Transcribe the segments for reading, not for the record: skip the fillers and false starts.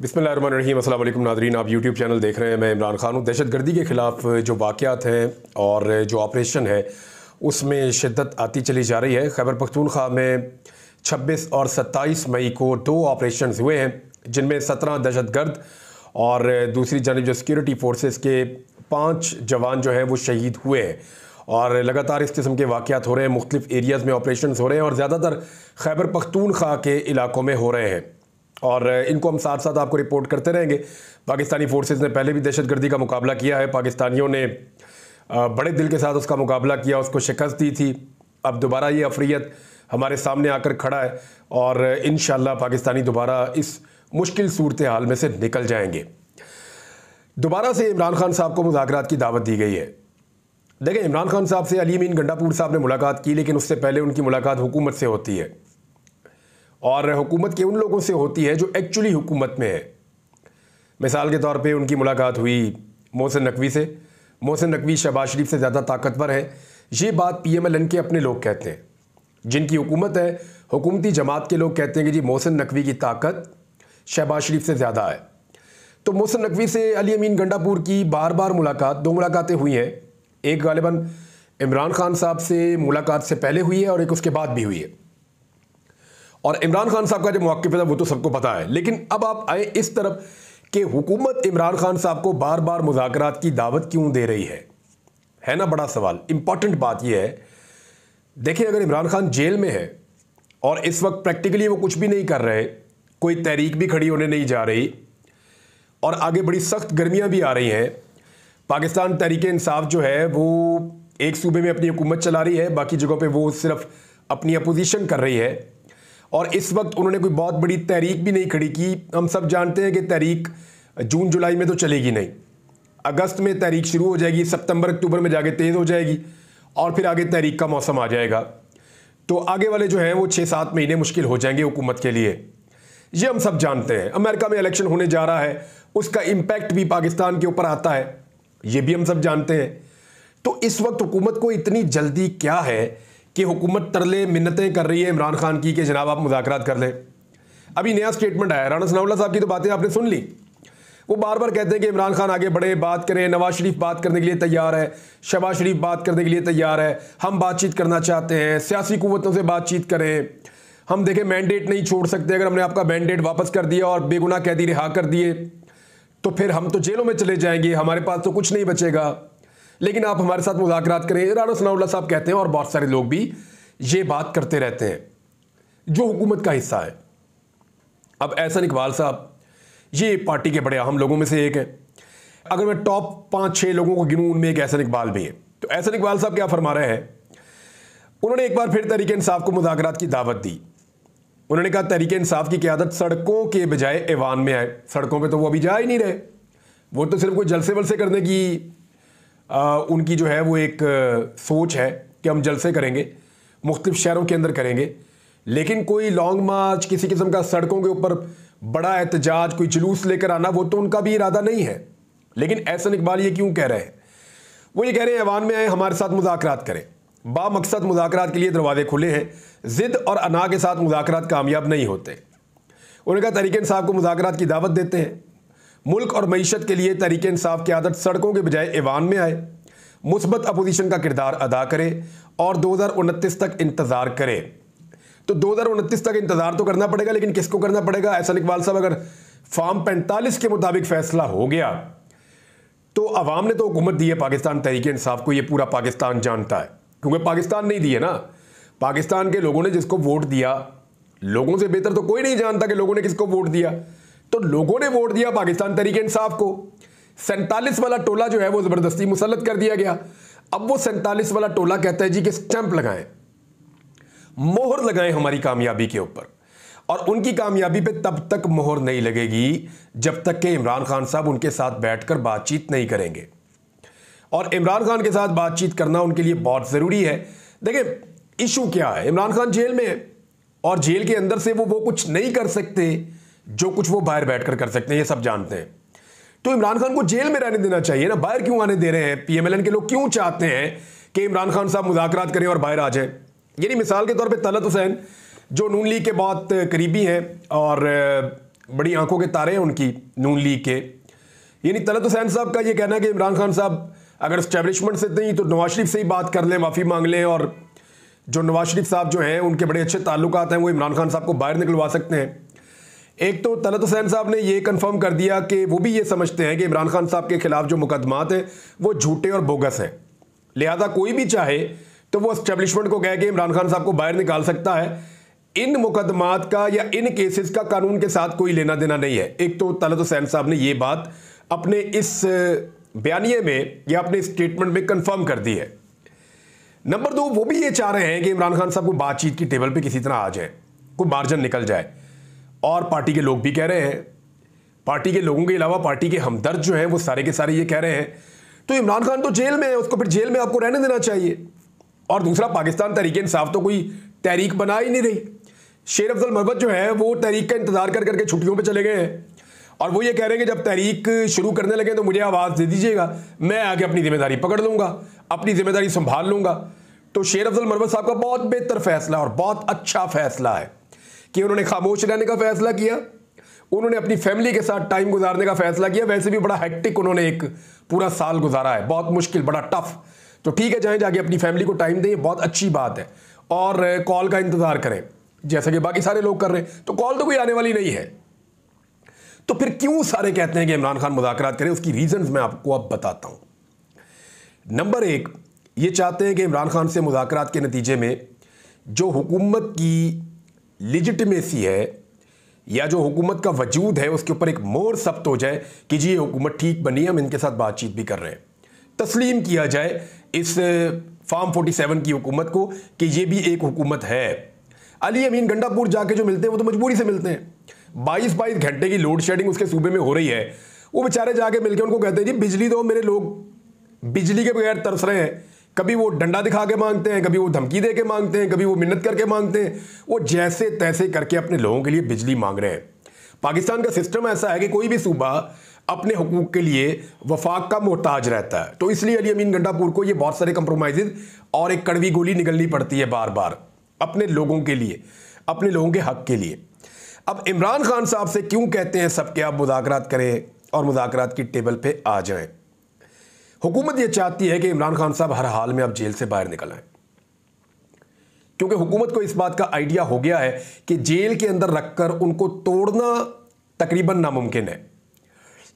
बिस्मिल्लाहिर्रहमानिर्रहीम। अस्सलाम वालेकुम नाज़रीन, आप यूट्यूब चैनल देख रहे हैं। मैं इमरान खान हूँ। दहशतगर्दी के ख़िलाफ़ जो वाक़यात हैं और जो ऑपरेशन है उसमें शिद्दत आती चली जा रही है। खैबर पख्तूनख्वा में 26 और 27 मई को 2 ऑपरेशन हुए हैं, जिनमें 17 दहशतगर्द और दूसरी जानिब जो सिक्योरिटी फोर्सेस के 5 जवान जो हैं वो शहीद हुए हैं। और लगातार इस किस्म के वाक़यात हो रहे हैं, मुख्तलिफ एरियाज़ में ऑपरेशन हो रहे हैं और ज़्यादातर खैबर पख्तूनख्वा के इलाकों में हो रहे हैं और इनको हम साथ साथ आपको रिपोर्ट करते रहेंगे। पाकिस्तानी फोर्सेस ने पहले भी दहशतगर्दी का मुकाबला किया है, पाकिस्तानियों ने बड़े दिल के साथ उसका मुकाबला किया, उसको शिकस्त दी थी। अब दोबारा ये अफरियत हमारे सामने आकर खड़ा है और इंशाअल्लाह पाकिस्तानी दोबारा इस मुश्किल सूरत हाल में से निकल जाएंगे। दोबारा से इमरान खान साहब को मुज़ाकरात की दावत दी गई है। देखें, इमरान खान साहब से अली अमीन गंडापुर साहब ने मुलाकात की, लेकिन उससे पहले उनकी मुलाकात हुकूमत से होती है और हुकूमत के उन लोगों से होती है जो एक्चुअली हुकूमत में है। मिसाल के तौर पे उनकी मुलाकात हुई मोहसिन नकवी से। मोहसिन नकवी शहबाज शरीफ से ज़्यादा ताकतवर है, ये बात PMLN के अपने लोग कहते हैं। जिनकी हुकूमत है, हुकूमती जमात के लोग कहते हैं कि जी मोहसिन नकवी की ताकत शहबाज शरीफ से ज़्यादा है। तो मोहसिन नकवी से अली अमीन गंडापुर की बार बार मुलाकात, 2 मुलाकातें हुई हैं। एक गालिबन इमरान खान साहब से मुलाकात से पहले हुई है और एक उसके बाद भी हुई है। और इमरान खान साहब का जो मौक़िफ़ है वो तो सबको पता है, लेकिन अब आप आए इस तरफ कि हुकूमत इमरान खान साहब को बार बार मुज़ाकरात की दावत क्यों दे रही है ना बड़ा सवाल। इंपॉर्टेंट बात यह है, देखिए अगर इमरान खान जेल में है और इस वक्त प्रैक्टिकली वो कुछ भी नहीं कर रहे, कोई तहरीक भी खड़ी होने नहीं जा रही और आगे बड़ी सख्त गर्मियाँ भी आ रही हैं। पाकिस्तान तहरीक इंसाफ जो है वो एक सूबे में अपनी हुकूमत चला रही है, बाकी जगहों पर वो सिर्फ अपनी अपोजिशन कर रही है और इस वक्त उन्होंने कोई बहुत बड़ी तहरीक भी नहीं खड़ी की। हम सब जानते हैं कि तहरीक जून जुलाई में तो चलेगी नहीं, अगस्त में तहरीक शुरू हो जाएगी, सितंबर अक्टूबर में जाके तेज़ हो जाएगी और फिर आगे तहरीक का मौसम आ जाएगा। तो आगे वाले जो हैं वो 6-7 महीने मुश्किल हो जाएंगे हुकूमत के लिए, ये हम सब जानते हैं। अमेरिका में इलेक्शन होने जा रहा है, उसका इम्पैक्ट भी पाकिस्तान के ऊपर आता है, ये भी हम सब जानते हैं। तो इस वक्त हुकूमत को इतनी जल्दी क्या है कि हुकूमत तरले मिन्नतें कर रही है इमरान खान की कि जनाब आप मुज़ाकरात कर लें। अभी नया स्टेटमेंट आया, राना सनाउल्लाह साहब की तो बातें आपने सुन ली। वो बार बार कहते हैं कि इमरान खान आगे बढ़े, बात करें, नवाज शरीफ बात करने के लिए तैयार है, शहबाज शरीफ बात करने के लिए तैयार है, हम बातचीत करना चाहते हैं, सियासी कुव्वतों से बातचीत करें, हम देखें मैंडेट नहीं छोड़ सकते, अगर हमने आपका मैंडेट वापस कर दिया और बेगुनाह कैदी रिहा कर दिए तो फिर हम तो जेलों में चले जाएंगे, हमारे पास तो कुछ नहीं बचेगा, लेकिन आप हमारे साथ मुज़ाकरात करें। राना सनाउल्लाह साहब कहते हैं और बहुत सारे लोग भी ये बात करते रहते हैं जो हुकूमत का हिस्सा है। अब एहसन इकबाल साहब ये पार्टी के बड़े अहम लोगों में से एक है। अगर मैं टॉप 5-6 लोगों को गिनूं, उनमें एक एहसन इकबाल भी है। तो एहसन इकबाल साहब क्या फरमा रहे हैं, उन्होंने एक बार फिर तहरीक इंसाफ को मुज़ाकरात की दावत दी। उन्होंने कहा तहरीक इंसाफ की क़यादत सड़कों के बजाय ऐवान में आए। सड़कों पे तो वो अभी जा ही नहीं रहे, वो तो सिर्फ कोई जलसे वलसे करने की उनकी जो है वो एक सोच है कि हम जलसे करेंगे, मुख्तलिफ शहरों के अंदर करेंगे, लेकिन कोई लॉन्ग मार्च, किसी किस्म का सड़कों के ऊपर बड़ा एहतजाज, कोई जुलूस लेकर आना, वो तो उनका भी इरादा नहीं है। लेकिन एहसन इकबाल ये क्यों कह रहे हैं, वो ये कह रहे हैं ऐवान में आए, हमारे साथ मुज़ाकरात करें। बामकसद मुज़ाकरात के लिए दरवाजे खुले हैं, ज़िद और अना के साथ मुज़ाकरात कामयाब नहीं होते। उन्होंने कहा तहरीक इंसाफ को मुज़ाकरात की दावत देते हैं, मुल्क और मईशत के लिए तहरीक इंसाफ की आदत सड़कों के बजाय ऐवान में आए, मुस्बत अपोजिशन का किरदार अदा करे और 2029 तक इंतज़ार करे। तो 2029 तक इंतज़ार तो करना पड़ेगा, लेकिन किसको करना पड़ेगा। एहसन इकबाल साहब, अगर फॉर्म 45 के मुताबिक फैसला हो गया तो अवाम ने तो हुकूमत दी है पाकिस्तान तहरीक इंसाफ को, ये पूरा पाकिस्तान जानता है, क्योंकि पाकिस्तान नहीं दी है ना, पाकिस्तान के लोगों ने जिसको वोट दिया, लोगों से बेहतर तो कोई नहीं जानता कि लोगों ने किसको वोट दिया। तो लोगों ने वोट दिया पाकिस्तान तहरीक इंसाफ को। 47 वाला टोला जो है वो ज़बरदस्ती मुसल्लत कर दिया गया। अब वो 47 वाला टोला कहता है जी कि स्टैंप लगाएं, मोहर लगाएं हमारी कामयाबी के ऊपर, और उनकी कामयाबी पे तब तक मोहर नहीं लगेगी जब तक कि इमरान खान साहब उनके साथ बैठकर बातचीत नहीं करेंगे। और इमरान खान के साथ बातचीत करना उनके लिए बहुत ज़रूरी है। देखिए इशू क्या है, इमरान खान जेल में है और जेल के अंदर से वो कुछ नहीं कर सकते जो कुछ वो बाहर बैठकर कर सकते हैं, ये सब जानते हैं। तो इमरान खान को जेल में रहने देना चाहिए ना, बाहर क्यों आने दे रहे हैं। PMLN के लोग क्यों चाहते हैं कि इमरान खान साहब मुज़ाकरात करें और बाहर आ जाएं। यानी मिसाल के तौर पे तलत हुसैन जो नून लीग के बहुत करीबी हैं और बड़ी आंखों के तारे हैं उनकी नून लीग के। यानी तलत हुसैन साहब का ये कहना है कि इमरान खान साहब अगर एस्टेब्लिशमेंट से नहीं तो नवाज शरीफ से ही बात कर लें, माफ़ी मांग लें, और जो नवाज शरीफ साहब जो हैं उनके बड़े अच्छे ताल्लुकात हैं, वो इमरान खान साहब को बाहर निकलवा सकते हैं। एक तो तलत हुसैन साहब ने ये कंफर्म कर दिया कि वो भी ये समझते हैं कि इमरान खान साहब के खिलाफ जो मुकदमात हैं वो झूठे और बोगस हैं, लिहाजा कोई भी चाहे तो वो एस्टेब्लिशमेंट को कह के इमरान खान साहब को बाहर निकाल सकता है। इन मुकदमात का या इन केसेस का कानून के साथ कोई लेना देना नहीं है। एक तो तलत हुसैन साहब ने ये बात अपने इस बयानिए में या अपने स्टेटमेंट में कंफर्म कर दी है। नंबर 2, वो भी ये चाह रहे हैं कि इमरान खान साहब को बातचीत की टेबल पे किसी तरह आ जाए, कोई मार्जिन निकल जाए, और पार्टी के लोग भी कह रहे हैं, पार्टी के लोगों के अलावा पार्टी के हमदर्द जो हैं वो सारे के सारे ये कह रहे हैं। तो इमरान खान तो जेल में है, उसको फिर जेल में आपको रहने देना चाहिए। और दूसरा, पाकिस्तान तहरीक इंसाफ तो कोई तहरीक बना ही नहीं रही। शेर अफजल मरवत जो है वो तहरीक का इंतजार कर करके छुट्टियों पे चले गए हैं, और वो ये कह रहे हैं कि जब तहरीक शुरू करने लगे तो मुझे आवाज़ दे दीजिएगा, मैं आगे अपनी जिम्मेदारी पकड़ लूँगा, अपनी जिम्मेदारी संभाल लूँगा। तो शेर अफजल मरवत साहब का बहुत बेहतर फैसला और बहुत अच्छा फैसला है कि उन्होंने खामोश रहने का फैसला किया, उन्होंने अपनी फैमिली के साथ टाइम गुजारने का फैसला किया। वैसे भी बड़ा हेक्टिक उन्होंने एक पूरा साल गुजारा है, बहुत मुश्किल, बड़ा टफ। तो ठीक है, जाएँ जाके अपनी फैमिली को टाइम दें, बहुत अच्छी बात है, और कॉल का इंतज़ार करें जैसे कि बाकी सारे लोग कर रहे हैं। तो कॉल तो कोई आने वाली नहीं है। तो फिर क्यों सारे कहते हैं कि इमरान खान मुज़ाकरात करें? उसकी रीजंस मैं आपको अब बताता हूं। नंबर 1, ये चाहते हैं कि इमरान खान से मुज़ाकरात के नतीजे में जो हुकूमत की लिजिटिमेसी है या जो हुकूमत का वजूद है उसके ऊपर एक मोहर सब्त हो जाए कि जी ये हुकूमत ठीक बनी है, हम इनके साथ बातचीत भी कर रहे हैं। तस्लीम किया जाए इस फार्म 47 की हुकूमत को कि ये भी एक हुकूमत है। अली अमीन गंडापुर जाके जो मिलते हैं वो तो मजबूरी से मिलते हैं। 22 घंटे की लोड शेडिंग उसके सूबे में हो रही है, वो बेचारे जाके मिलके उनको कहते हैं जी बिजली दो, मेरे लोग बिजली के बगैर तरस रहे हैं। कभी वो डंडा दिखा के मांगते हैं, कभी वो धमकी दे के मांगते हैं, कभी वो मिन्नत करके मांगते हैं, वो जैसे तैसे करके अपने लोगों के लिए बिजली मांग रहे हैं। पाकिस्तान का सिस्टम ऐसा है कि कोई भी सूबा अपने हुकूक के लिए वफाक का मोहताज रहता है, तो इसलिए अली अमीन गंडापुर को ये बहुत सारे कंप्रोमाइज़ और एक कड़वी गोली निगलनी पड़ती है बार बार अपने लोगों के लिए, अपने लोगों के हक के लिए। अब इमरान खान साहब से क्यों कहते हैं सब के आप मुज़ाकरात करें और मुज़ाकरात की टेबल पे आ जाएं? हुकूमत ये चाहती है कि इमरान खान साहब हर हाल में अब जेल से बाहर निकल आए, क्योंकि हुकूमत को इस बात का आइडिया हो गया है कि जेल के अंदर रखकर उनको तोड़ना तकरीबन नामुमकिन है।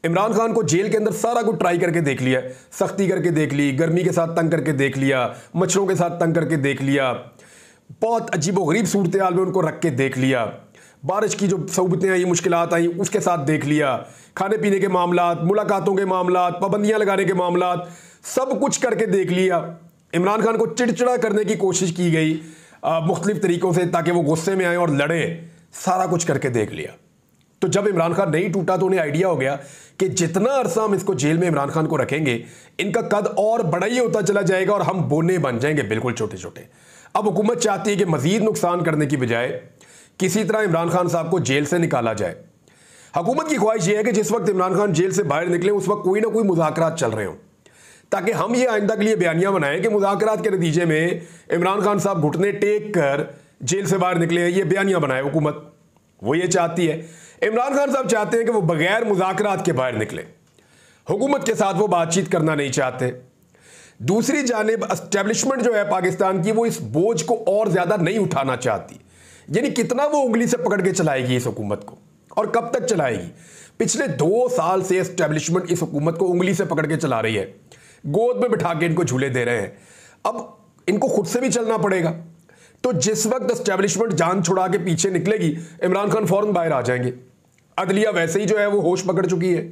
इमरान खान को जेल के अंदर सारा कुछ ट्राई करके देख लिया, सख्ती करके देख ली, गर्मी के साथ तंग करके देख लिया, मच्छरों के साथ तंग करके देख लिया, बहुत अजीबोगरीब सूरत हाल में उनको रख के देख लिया, बारिश की जो सहूलतें आई, मुश्किलात आई, उसके साथ देख लिया, खाने पीने के मामलात, मुलाकातों के मामलात, पाबंदियां लगाने के मामलात, सब कुछ करके देख लिया। इमरान खान को चिड़चिड़ा करने की कोशिश की गई मुख्तलिफ तरीक़ों से ताकि वो गुस्से में आए और लड़ें, सारा कुछ करके देख लिया। तो जब इमरान खान नहीं टूटा तो उन्हें आइडिया हो गया कि जितना अरसा हम इसको जेल में इमरान खान को रखेंगे इनका कद और बड़ा ही होता चला जाएगा और हम बोने बन जाएंगे बिल्कुल छोटे छोटे। अब हुकूमत चाहती है कि मजीद नुकसान करने की बजाय किसी तरह इमरान खान साहब को जेल से निकाला जाए। हुकूमत की ख्वाहिश यह है कि जिस वक्त इमरान खान जेल से बाहर निकले उस वक्त कोई ना कोई मुज़ाकरात चल रहे हों, ताकि हम ये आइंदा के लिए बयानियां बनाएं कि मुज़ाकरात के नतीजे में इमरान खान साहब घुटने टेक कर जेल से बाहर निकले हैं। ये बयानियां बनाए हुकूमत, वो ये चाहती है। इमरान खान साहब चाहते हैं कि वो बगैर मुज़ाकरात के बाहर निकले, हुकूमत के साथ वो बातचीत करना नहीं चाहते। दूसरी जानिब एस्टेब्लिशमेंट जो है पाकिस्तान की, वो इस बोझ को और ज़्यादा नहीं उठाना चाहती। यानी कितना वो उंगली से पकड़ के चलाएगी इस हुकूमत को और कब तक चलाएगी? पिछले 2 साल से एस्टेब्लिशमेंट इस हुकूमत को उंगली से पकड़ के चला रही है, गोद में बिठा के इनको झूले दे रहे हैं। अब इनको खुद से भी चलना पड़ेगा। तो जिस वक्त एस्टेब्लिशमेंट जान छुड़ा के पीछे निकलेगी, इमरान खान फौरन बाहर आ जाएंगे। अदलिया वैसे ही जो है वो होश पकड़ चुकी है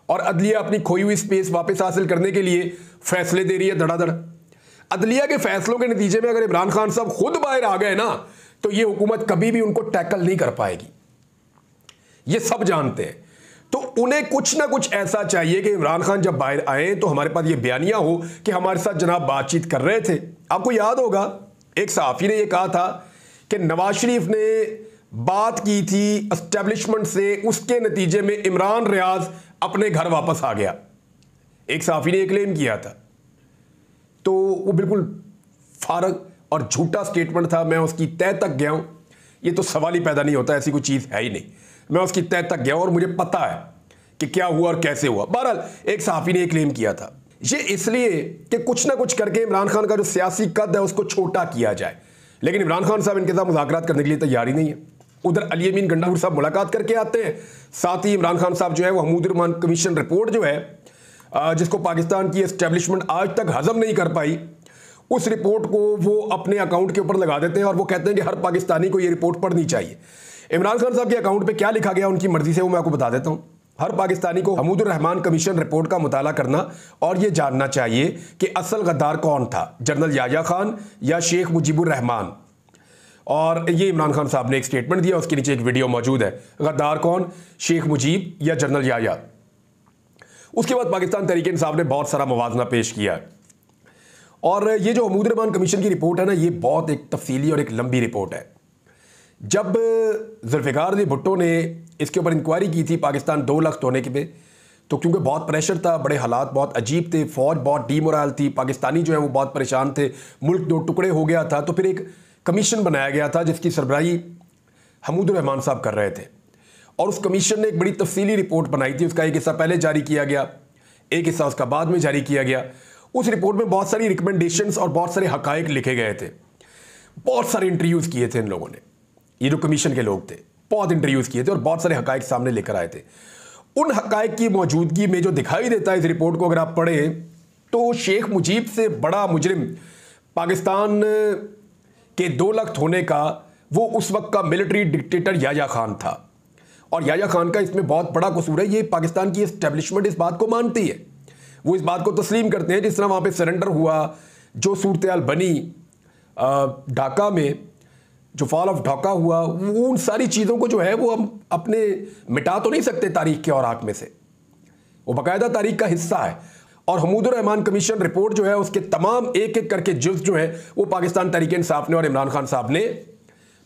और अदलिया अपनी खोई हुई स्पेस वापस हासिल करने के लिए फैसले दे रही है धड़ाधड़। अदलिया के फैसलों के नतीजे में अगर इमरान खान साहब खुद बाहर आ गए ना, तो ये हुकूमत कभी भी उनको टैकल नहीं कर पाएगी, ये सब जानते हैं। तो उन्हें कुछ ना कुछ ऐसा चाहिए कि इमरान खान जब बाहर आए तो हमारे पास ये बयानिया हो कि हमारे साथ जनाब बातचीत कर रहे थे। आपको याद होगा एक सहाफ़ी ने यह कहा था कि नवाज शरीफ ने बात की थी एस्टेब्लिशमेंट से, उसके नतीजे में इमरान रियाज अपने घर वापस आ गया। एक सहाफ़ी ने क्लेम किया था, तो वो बिल्कुल फारग और झूठा स्टेटमेंट था। मैं उसकी तह तक गया हूं, ये तो सवाल ही पैदा नहीं होता, ऐसी कोई चीज़ है ही नहीं। मैं उसकी तह तक गया और मुझे पता है कि क्या हुआ और कैसे हुआ। बहरहाल एक सहाफ़ी ने क्लेम किया था ये इसलिए कि कुछ ना कुछ करके इमरान खान का जो सियासी कद है उसको छोटा किया जाए, लेकिन इमरान खान साहब इनके साथ मुज़ाकरात करने के लिए तैयार ही नहीं है। उधर अली अमीन गंडापुर साहब मुलाकात करके आते हैं, साथ ही इमरान खान साहब जो है वो महमूद रहमान कमीशन रिपोर्ट जो है जिसको पाकिस्तान की एस्टेब्लिशमेंट आज तक हजम नहीं कर पाई, उस रिपोर्ट को वो अपने अकाउंट के ऊपर लगा देते हैं और वो कहते हैं कि हर पाकिस्तानी को ये रिपोर्ट पढ़नी चाहिए। इमरान खान साहब के अकाउंट पे क्या लिखा गया उनकी मर्जी से वो मैं आपको बता देता हूं। हर पाकिस्तानी को महमूद रहमान कमीशन रिपोर्ट का मुताला करना और ये जानना चाहिए कि असल गद्दार कौन था, जनरल याया खान या शेख मुजीबुर रहमान। और ये इमरान खान साहब ने एक स्टेटमेंट दिया, उसके नीचे एक वीडियो मौजूद है, गद्दार कौन, शेख मुजीब या जनरल याया। उसके बाद पाकिस्तान तहरीक इंसाफ ने बहुत सारा मवाजना पेश किया है और ये जो महमूद रहमान कमीशन की रिपोर्ट है ना, ये बहुत एक तफसीली और एक लंबी रिपोर्ट है। जब जुल्फ़िकार अली भुट्टो ने इसके ऊपर इंक्वायरी की थी पाकिस्तान 2 लाख होने के पे, तो क्योंकि बहुत प्रेशर था, बड़े हालात बहुत अजीब थे, फौज बहुत डीमोरल थी, पाकिस्तानी जो है वो बहुत परेशान थे, मुल्क 2 टुकड़े हो गया था, तो फिर एक कमीशन बनाया गया था जिसकी सरबराही महमूद रहमान साहब कर रहे थे और उस कमीशन ने एक बड़ी तफसीली रिपोर्ट बनाई थी। उसका एक हिस्सा पहले जारी किया गया, एक हिस्सा उसका बाद में जारी किया गया। उस रिपोर्ट में बहुत सारी रिकमेंडेशंस और बहुत सारे हकायक लिखे गए थे, बहुत सारे इंटरव्यूज़ किए थे इन लोगों ने, ये जो कमीशन के लोग थे बहुत इंटरव्यूज़ किए थे और बहुत सारे हकायक सामने लेकर आए थे। उन हकायक की मौजूदगी में जो दिखाई देता है इस रिपोर्ट को अगर आप पढ़ें तो शेख मुजीब से बड़ा मुजरिम पाकिस्तान के 2 लाख होने का वो उस वक्त का मिलिट्री डिक्टेटर याया खान था और याया खान का इसमें बहुत बड़ा कसूर है। ये पाकिस्तान की एस्टेब्लिशमेंट इस बात को मानती है, वो इस बात को तस्लीम करते हैं। जिस तरह वहाँ पे सरेंडर हुआ, जो सूरत बनी ढाका में, जो फॉल ऑफ ढाका हुआ, उन सारी चीज़ों को जो है वो हम अपने मिटा तो नहीं सकते तारीख के औराक में से, वो बाकायदा तारीख का हिस्सा है। और महमूद रहमान कमीशन रिपोर्ट जो है उसके तमाम एक एक करके जुज़ जो है वो पाकिस्तान तहरीक इंसाफ ने और इमरान खान साहब ने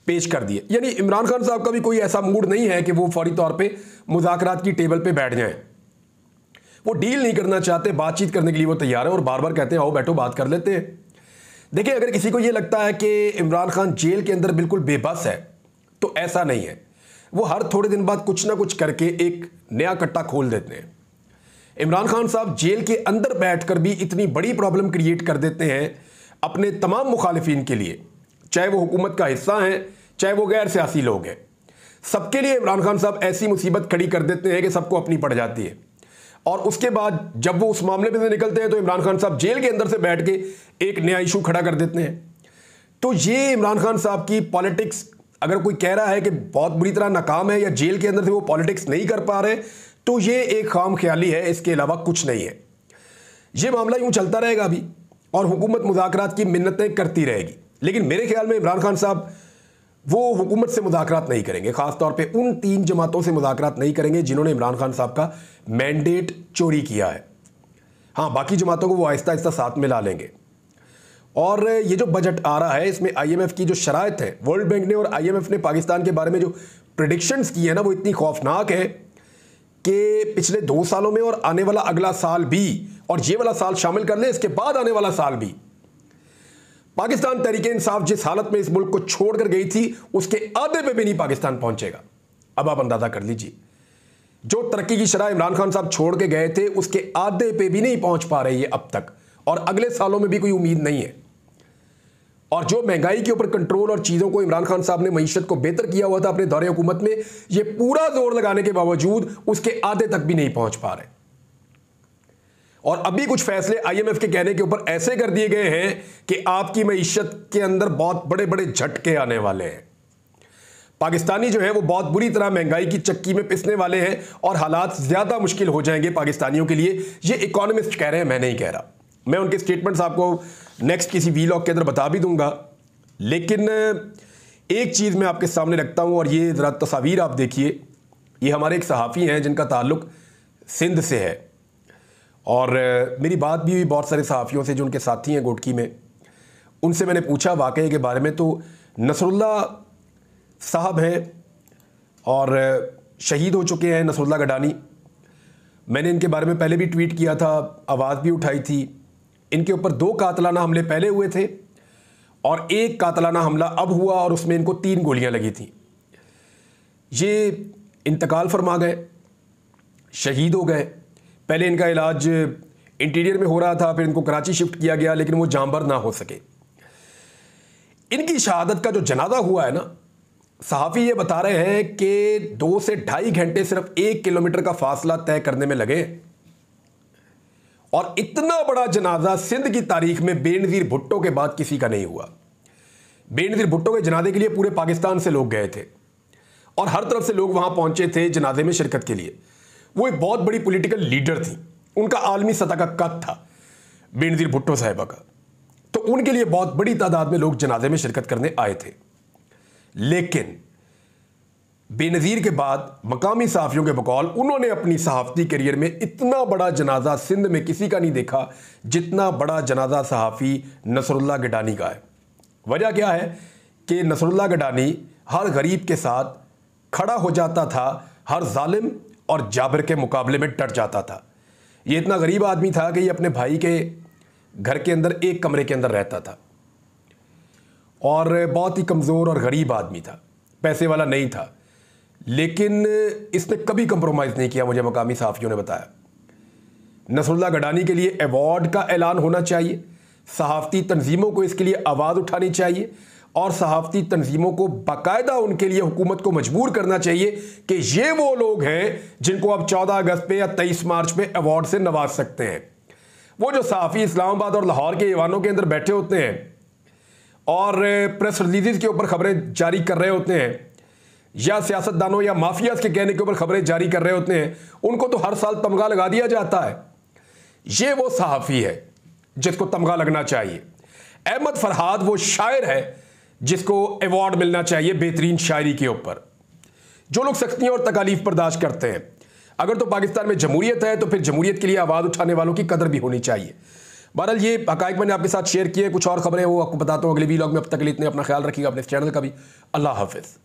पेश कर दिए। यानी इमरान खान साहब का भी कोई ऐसा मूड नहीं है कि वो फौरी तौर पे मुज़ाकरात की टेबल पे बैठ जाएं, वो डील नहीं करना चाहते, बातचीत करने के लिए वो तैयार है और बार बार कहते हैं आओ बैठो बात कर लेते हैं। देखिए, अगर किसी को ये लगता है कि इमरान खान जेल के अंदर बिल्कुल बेबस है तो ऐसा नहीं है। वो हर थोड़े दिन बाद कुछ ना कुछ करके एक नया कट्टा खोल देते हैं। इमरान खान साहब जेल के अंदर बैठकर भी इतनी बड़ी प्रॉब्लम क्रिएट कर देते हैं अपने तमाम मुखालिफिन के लिए, चाहे वो हुकूमत का हिस्सा हैं चाहे वो गैर सियासी लोग हैं, सबके लिए इमरान खान साहब ऐसी मुसीबत खड़ी कर देते हैं कि सबको अपनी पड़ जाती है। और उसके बाद जब वो उस मामले में से निकलते हैं तो इमरान खान साहब जेल के अंदर से बैठ के एक नया इशू खड़ा कर देते हैं। तो ये इमरान खान साहब की पॉलिटिक्स, अगर कोई कह रहा है कि बहुत बुरी तरह नाकाम है या जेल के अंदर से वो पॉलिटिक्स नहीं कर पा रहे, तो ये एक खाम ख्याली है, इसके अलावा कुछ नहीं है। ये मामला यूं चलता रहेगा अभी और हुकूमत मुज़ाकरात की मिन्नतें करती रहेगी, लेकिन मेरे ख्याल में इमरान खान साहब वो हुकूमत से मुज़ाकरात नहीं करेंगे, ख़ासतौर पे उन 3 जमातों से मुज़ाकरात नहीं करेंगे जिन्होंने इमरान खान साहब का मैंडेट चोरी किया है। हाँ, बाकी जमातों को वो आहिस्ता आहिस्ता साथ में ला लेंगे। और ये जो बजट आ रहा है इसमें IMF की जो शराइत है, वर्ल्ड बैंक ने और IMF ने पाकिस्तान के बारे में जो प्रेडिक्शंस की है ना, वो इतनी खौफनाक है कि पिछले 2 सालों में और आने वाला अगला साल भी, और ये वाला साल शामिल कर लें, इसके बाद आने वाला साल भी, पाकिस्तान तहरीक इंसाफ जिस हालत में इस मुल्क को छोड़कर गई थी उसके आधे पे भी नहीं पाकिस्तान पहुंचेगा। अब आप अंदाजा कर लीजिए, जो तरक्की की शरह इमरान खान साहब छोड़ के गए थे उसके आधे पे भी नहीं पहुंच पा रहे ये अब तक, और अगले सालों में भी कोई उम्मीद नहीं है। और जो महंगाई के ऊपर कंट्रोल और चीज़ों को इमरान खान साहब ने मईशत को बेहतर किया हुआ था अपने दौरे हुकूमत में, ये पूरा जोर लगाने के बावजूद उसके आधे तक भी नहीं पहुंच पा रहे। और अभी कुछ फैसले IMF के कहने के ऊपर ऐसे कर दिए गए हैं कि आपकी मईशत के अंदर बहुत बड़े बड़े झटके आने वाले हैं। पाकिस्तानी जो है वो बहुत बुरी तरह महंगाई की चक्की में पिसने वाले हैं और हालात ज़्यादा मुश्किल हो जाएंगे पाकिस्तानियों के लिए। ये इकोनॉमिस्ट कह रहे हैं, मैं नहीं कह रहा। मैं उनके स्टेटमेंट्स आपको नेक्स्ट किसी वीलॉग के अंदर बता भी दूंगा, लेकिन एक चीज़ मैं आपके सामने रखता हूँ और ये ज़रा तस्वीर आप देखिए। ये हमारे एक सहाफ़ी हैं जिनका ताल्लुक़ सिंध से है और मेरी बात भी हुई बहुत सारे सहाफ़ियों से जो उनके साथी हैं गोटकी में। उनसे मैंने पूछा वाक़ये के बारे में, तो नसरुल्लाह साहब हैं और शहीद हो चुके हैं, नसरुल्लाह गडानी। मैंने इनके बारे में पहले भी ट्वीट किया था, आवाज़ भी उठाई थी। इनके ऊपर 2 कातलाना हमले पहले हुए थे और 1 कातलाना हमला अब हुआ और उसमें इनको 3 गोलियां लगी थी। ये इंतकाल फरमा गए, शहीद हो गए। पहले इनका इलाज इंटीरियर में हो रहा था, फिर इनको कराची शिफ्ट किया गया, लेकिन वो जांबर ना हो सके। इनकी शहादत का जो जनाजा हुआ है ना, सहाफ़ी ये बता रहे हैं कि 2 से 2.5 घंटे सिर्फ 1 किलोमीटर का फासला तय करने में लगे। और इतना बड़ा जनाजा सिंध की तारीख में बेनज़ीर भुट्टो के बाद किसी का नहीं हुआ। बेनज़ीर भुट्टो के जनाजे के लिए पूरे पाकिस्तान से लोग गए थे और हर तरफ से लोग वहां पहुंचे थे जनाजे में शिरकत के लिए। वो एक बहुत बड़ी पॉलिटिकल लीडर थी, उनका आलमी सतह का कद था बेनज़ीर भुट्टो साहिबा का, तो उनके लिए बहुत बड़ी तादाद में लोग जनाजे में शिरकत करने आए थे। लेकिन बेनज़ीर के बाद मकामी सहाफ़ियों के बकौल उन्होंने अपनी सहाफ़ती करियर में इतना बड़ा जनाजा सिंध में किसी का नहीं देखा जितना बड़ा जनाजा सहाफ़ी नसरुल्लाह गिडानी का है। वजह क्या है कि नसरुल्लाह गिडानी हर गरीब के साथ खड़ा हो जाता था, हर जालिम और जाबिर के मुकाबले में डट जाता था। ये इतना गरीब आदमी था कि ये अपने भाई के घर के अंदर एक कमरे के अंदर रहता था और बहुत ही कमज़ोर और गरीब आदमी था, पैसे वाला नहीं था, लेकिन इसने कभी कंप्रोमाइज़ नहीं किया। मुझे मकामी सहाफ़ियों ने बताया नसरुल्लाह गिडानी के लिए अवार्ड का ऐलान होना चाहिए, सहाफ़ती तंजीमों को इसके लिए आवाज़ उठानी चाहिए और सहाफ़ती तंजीमों को बाकायदा उनके लिए हुकूमत को मजबूर करना चाहिए कि ये वो लोग हैं जिनको आप 14 अगस्त पे या 23 मार्च पे अवार्ड से नवाज सकते हैं। वो जो सहाफ़ी इस्लामाबाद और लाहौर के ईवानों के अंदर बैठे होते हैं और प्रेस रिलीज़ के ऊपर खबरें जारी कर रहे होते हैं या सियासतदानों या माफियाज के कहने के ऊपर खबरें जारी कर रहे होते हैं, उनको तो हर साल तमगा लगा दिया जाता है। ये वो सहाफ़ी है जिसको तमगा लगना चाहिए। अहमद फरहाद वो शायर है जिसको अवार्ड मिलना चाहिए बेहतरीन शायरी के ऊपर। जो लोग सख्तियां और तकालीफ बर्दाश्त करते हैं, अगर तो पाकिस्तान में जमहूरियत है तो फिर जमहूरियत के लिए आवाज़ उठाने वालों की कदर भी होनी चाहिए। बहरहाल ये हक़ाइक़ मैंने आपके साथ शेयर किए, कुछ और खबरें वो आपको बताता हूँ अगले वीलॉग में। अब तक के लिए इतने, अपना ख्याल रखिएगा, अपने इस चैनल का भी। अल्लाह हाफ़िज़।